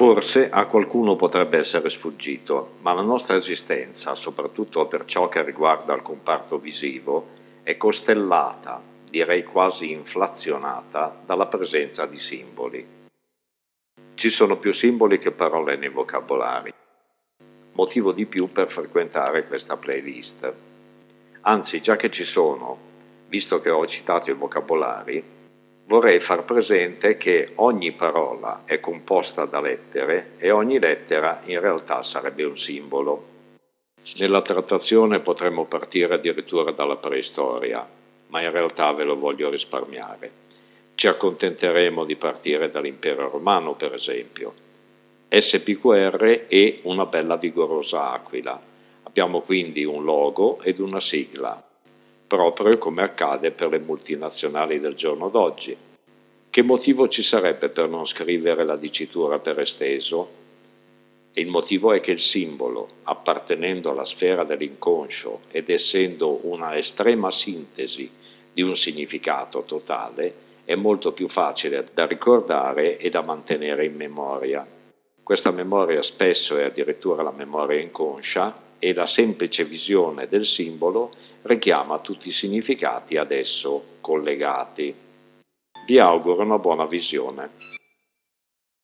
Forse a qualcuno potrebbe essere sfuggito, ma la nostra esistenza, soprattutto per ciò che riguarda il comparto visivo, è costellata, direi quasi inflazionata, dalla presenza di simboli. Ci sono più simboli che parole nei vocabolari, motivo di più per frequentare questa playlist. Anzi, già che ci sono, visto che ho citato i vocabolari, vorrei far presente che ogni parola è composta da lettere e ogni lettera in realtà sarebbe un simbolo. Nella trattazione potremmo partire addirittura dalla preistoria, ma in realtà ve lo voglio risparmiare. Ci accontenteremo di partire dall'impero romano, per esempio. SPQR e una bella vigorosa aquila. Abbiamo quindi un logo ed una sigla, proprio come accade per le multinazionali del giorno d'oggi. Che motivo ci sarebbe per non scrivere la dicitura per esteso? E il motivo è che il simbolo, appartenendo alla sfera dell'inconscio ed essendo una estrema sintesi di un significato totale, è molto più facile da ricordare e da mantenere in memoria. Questa memoria spesso è addirittura la memoria inconscia e la semplice visione del simbolo richiama tutti i significati ad esso collegati. Vi auguro una buona visione.